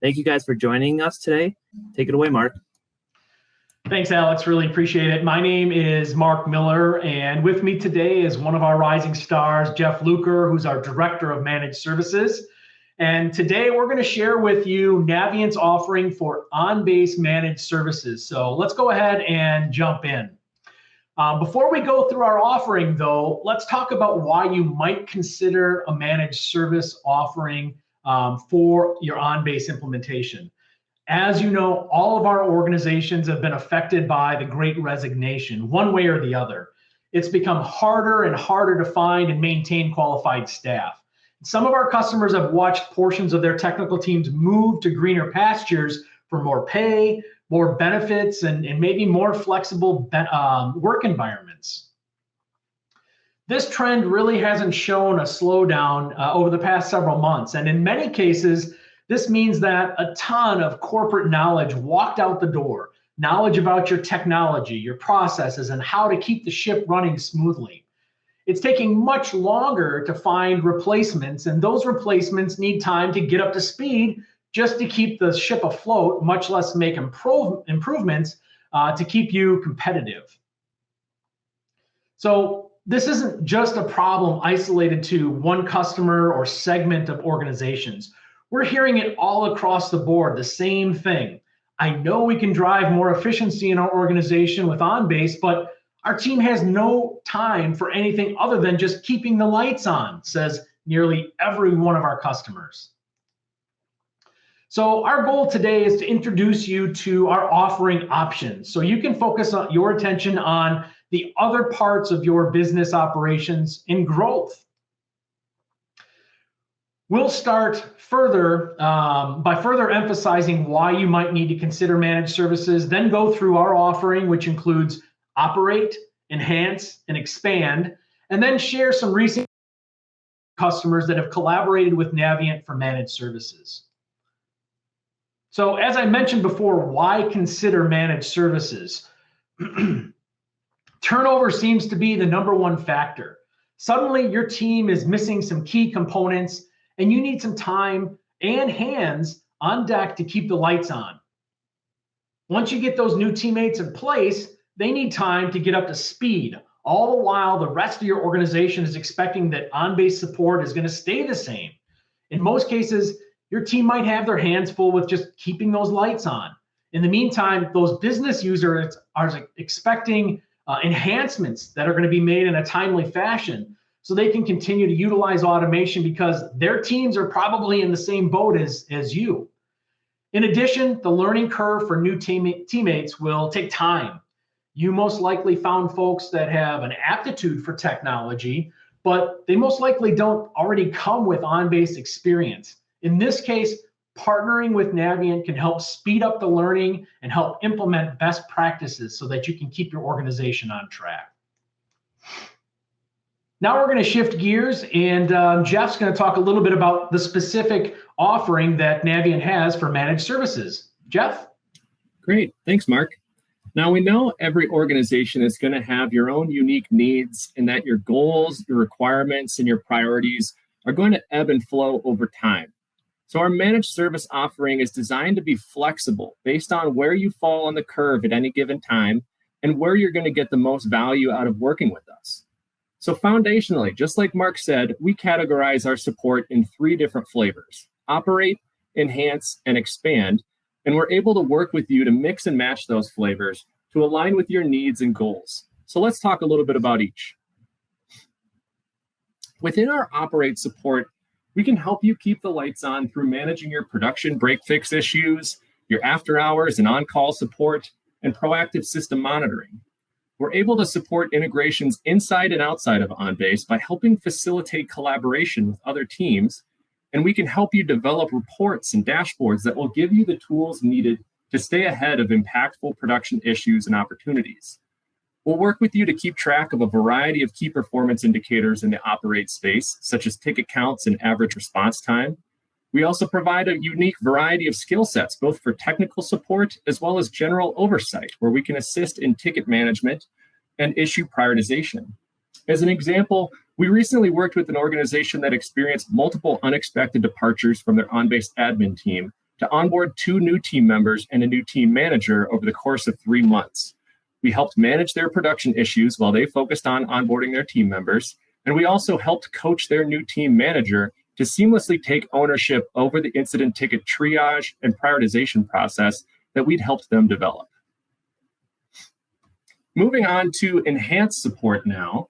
Thank you guys for joining us today. Take it away, Mark. Thanks, Alex. Really appreciate it. My name is Mark Miller, and with me today is one of our rising stars, Jeff Luker, who's our Director of Managed Services. And today we're going to share with you Naviant's offering for OnBase Managed Services. So let's go ahead and jump in. Before we go through our offering, though, let's talk about why you might consider a managed service offering for your OnBase implementation. As you know, all of our organizations have been affected by the Great Resignation, one way or the other. It's become harder and harder to find and maintain qualified staff. Some of our customers have watched portions of their technical teams move to greener pastures for more pay, more benefits, and maybe more flexible work environments. This trend really hasn't shown a slowdown over the past several months. And in many cases, this means that a ton of corporate knowledge walked out the door, knowledge about your technology, your processes, and how to keep the ship running smoothly. It's taking much longer to find replacements, and those replacements need time to get up to speed just to keep the ship afloat, much less make improvements to keep you competitive. So this isn't just a problem isolated to one customer or segment of organizations. We're hearing it all across the board, the same thing. I know we can drive more efficiency in our organization with OnBase, but our team has no time for anything other than just keeping the lights on, says nearly every one of our customers. So our goal today is to introduce you to our offering options so you can focus on your attention on the other parts of your business operations and growth. We'll start further by further emphasizing why you might need to consider managed services, then go through our offering, which includes operate, enhance, and expand, and then share some recent customers that have collaborated with Naviant for managed services. So as I mentioned before, why consider managed services? Turnover seems to be the #1 factor. Suddenly your team is missing some key components and you need some time and hands on deck to keep the lights on. Once you get those new teammates in place, they need time to get up to speed, all the while the rest of your organization is expecting that OnBase support is going to stay the same. In most cases, your team might have their hands full with just keeping those lights on. In the meantime, those business users are expecting enhancements that are going to be made in a timely fashion, so they can continue to utilize automation because their teams are probably in the same boat as you. In addition, the learning curve for new teammates will take time. You most likely found folks that have an aptitude for technology, but they most likely don't already come with OnBase experience. In this case, partnering with Naviant can help speed up the learning and help implement best practices so that you can keep your organization on track. Now we're going to shift gears, and Jeff's going to talk a little bit about the specific offering that Naviant has for managed services. Jeff? Great. Thanks, Mark. Now, we know every organization is going to have your own unique needs and that your goals, your requirements, and your priorities are going to ebb and flow over time. So our managed service offering is designed to be flexible based on where you fall on the curve at any given time and where you're going to get the most value out of working with us. So foundationally, just like Mark said, we categorize our support in 3 different flavors: operate, enhance, and expand. And we're able to work with you to mix and match those flavors to align with your needs and goals. So let's talk a little bit about each. Within our operate support, we can help you keep the lights on through managing your production break-fix issues, your after-hours and on-call support, and proactive system monitoring. We're able to support integrations inside and outside of OnBase by helping facilitate collaboration with other teams, and we can help you develop reports and dashboards that will give you the tools needed to stay ahead of impactful production issues and opportunities. We'll work with you to keep track of a variety of key performance indicators in the operate space, such as ticket counts and average response time. We also provide a unique variety of skill sets, both for technical support as well as general oversight, where we can assist in ticket management and issue prioritization. As an example, we recently worked with an organization that experienced multiple unexpected departures from their OnBase admin team, to onboard 2 new team members and a new team manager over the course of 3 months. We helped manage their production issues while they focused on onboarding their team members, and we also helped coach their new team manager to seamlessly take ownership over the incident ticket triage and prioritization process that we'd helped them develop. Moving on to enhanced support now,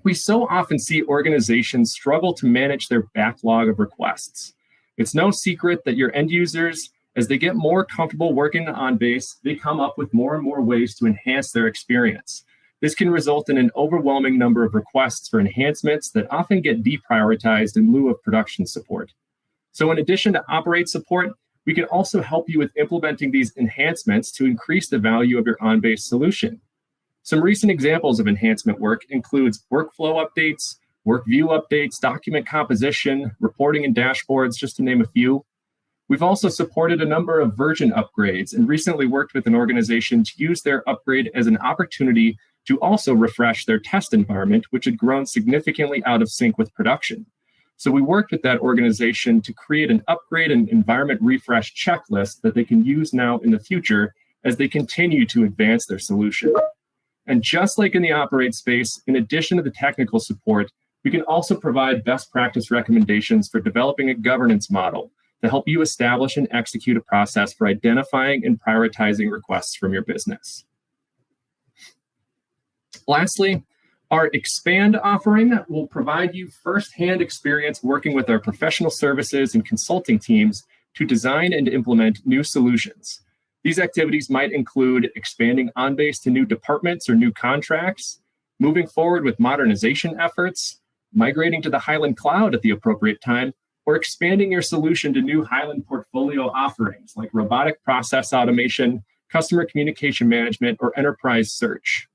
we so often see organizations struggle to manage their backlog of requests. It's no secret that your end users, as they get more comfortable working on OnBase, they come up with more and more ways to enhance their experience. This can result in an overwhelming number of requests for enhancements that often get deprioritized in lieu of production support. So in addition to operate support, we can also help you with implementing these enhancements to increase the value of your OnBase solution. Some recent examples of enhancement work includes workflow updates, work view updates, document composition, reporting and dashboards, just to name a few. We've also supported a number of version upgrades and recently worked with an organization to use their upgrade as an opportunity to also refresh their test environment, which had grown significantly out of sync with production. So we worked with that organization to create an upgrade and environment refresh checklist that they can use now in the future as they continue to advance their solution. And just like in the operate space, in addition to the technical support, we can also provide best practice recommendations for developing a governance model to help you establish and execute a process for identifying and prioritizing requests from your business. Lastly, our Expand offering will provide you firsthand experience working with our professional services and consulting teams to design and implement new solutions. These activities might include expanding OnBase to new departments or new contracts, moving forward with modernization efforts, migrating to the Highland Cloud at the appropriate time, or expanding your solution to new Highland portfolio offerings like robotic process automation, customer communication management, or enterprise search.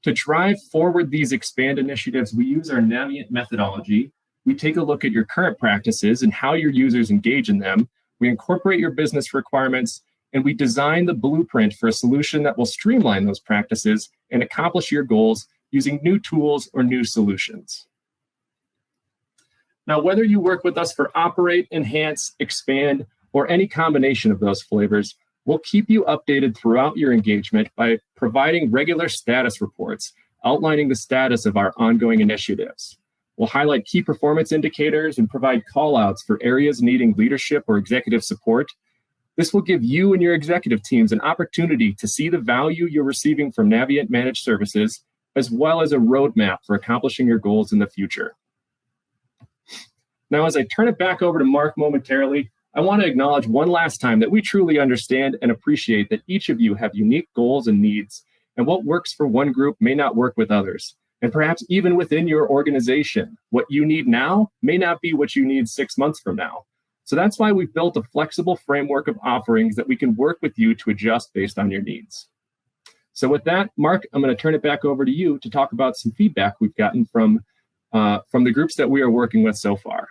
To drive forward these Expand initiatives, we use our Naviant methodology. We take a look at your current practices and how your users engage in them. We incorporate your business requirements, and we design the blueprint for a solution that will streamline those practices and accomplish your goals using new tools or new solutions. Now, whether you work with us for Operate, Enhance, Expand, or any combination of those flavors, we'll keep you updated throughout your engagement by providing regular status reports outlining the status of our ongoing initiatives. We'll highlight key performance indicators and provide callouts for areas needing leadership or executive support. This will give you and your executive teams an opportunity to see the value you're receiving from Naviant Managed Services, as well as a roadmap for accomplishing your goals in the future. Now, as I turn it back over to Mark momentarily, I want to acknowledge one last time that we truly understand and appreciate that each of you have unique goals and needs, and what works for one group may not work with others. And perhaps even within your organization, what you need now may not be what you need 6 months from now. So that's why we've built a flexible framework of offerings that we can work with you to adjust based on your needs. So with that, Mark, I'm going to turn it back over to you to talk about some feedback we've gotten from the groups that we are working with so far.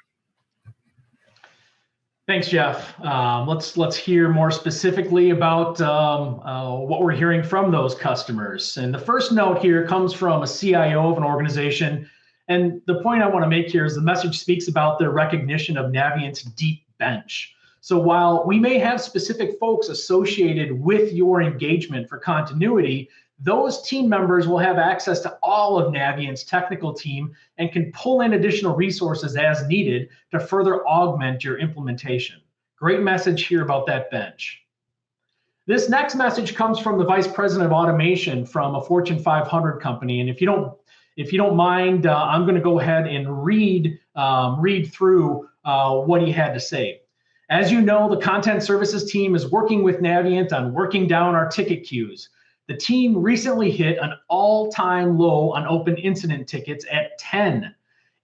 Thanks, Jeff. Let's hear more specifically about what we're hearing from those customers. And the first note here comes from a CIO of an organization. And the point I want to make here is the message speaks about their recognition of Naviant's deep bench. So while we may have specific folks associated with your engagement for continuity, those team members will have access to all of Naviant's technical team and can pull in additional resources as needed to further augment your implementation. Great message here about that bench. This next message comes from the Vice President of Automation from a Fortune 500 company. And if you don't mind, I'm going to go ahead and read through what he had to say. As you know, the content services team is working with Naviant on working down our ticket queues. The team recently hit an all-time low on open incident tickets at 10.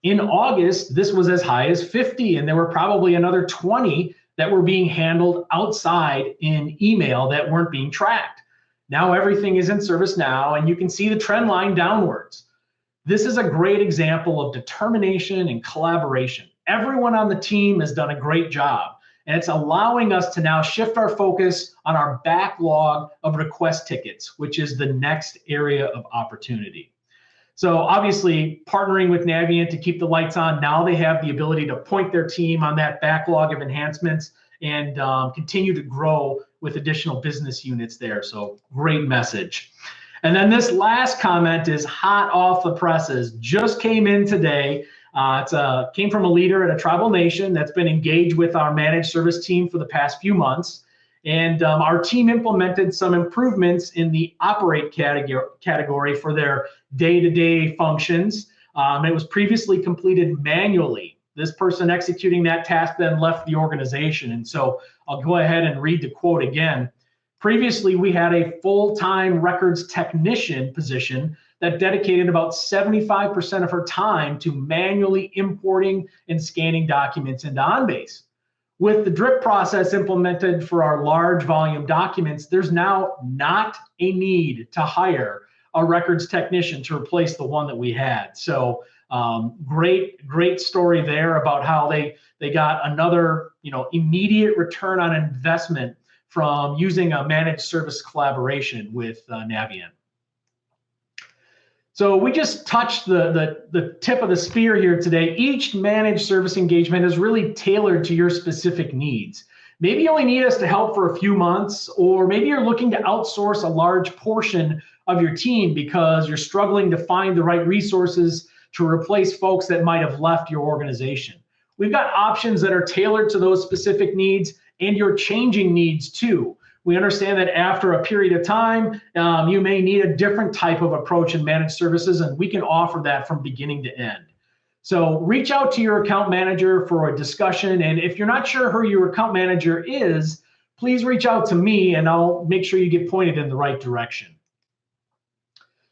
In August, this was as high as 50, and there were probably another 20 that were being handled outside in email that weren't being tracked. Now everything is in service now, and you can see the trend line downwards. This is a great example of determination and collaboration. Everyone on the team has done a great job. And it's allowing us to now shift our focus on our backlog of request tickets, which is the next area of opportunity. So obviously partnering with Naviant to keep the lights on, now they have the ability to point their team on that backlog of enhancements and continue to grow with additional business units there. So great message. And then this last comment is hot off the presses, just came in today. It came from a leader at a tribal nation that's been engaged with our managed service team for the past few months. And our team implemented some improvements in the operate category for their day-to-day functions. It was previously completed manually. This person executing that task then left the organization. And so I'll go ahead and read the quote again. Previously, we had a full-time records technician position that dedicated about 75% of her time to manually importing and scanning documents into OnBase. With the drip process implemented for our large volume documents, there's now not a need to hire a records technician to replace the one that we had. So great story there about how they got another immediate return on investment from using a managed service collaboration with Naviant. So we just touched the tip of the spear here today. Each managed service engagement is really tailored to your specific needs. Maybe you only need us to help for a few months, or maybe you're looking to outsource a large portion of your team because you're struggling to find the right resources to replace folks that might have left your organization. We've got options that are tailored to those specific needs and your changing needs too. We understand that after a period of time, you may need a different type of approach in managed services, and we can offer that from beginning to end. So reach out to your account manager for a discussion. And if you're not sure who your account manager is, please reach out to me and I'll make sure you get pointed in the right direction.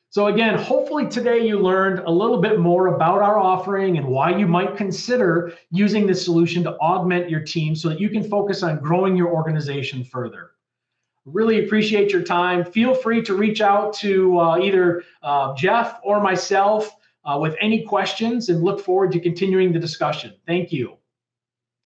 So again, hopefully today you learned a little bit more about our offering and why you might consider using this solution to augment your team so that you can focus on growing your organization further. Really appreciate your time. Feel free to reach out to either Jeff or myself with any questions, and look forward to continuing the discussion. Thank you.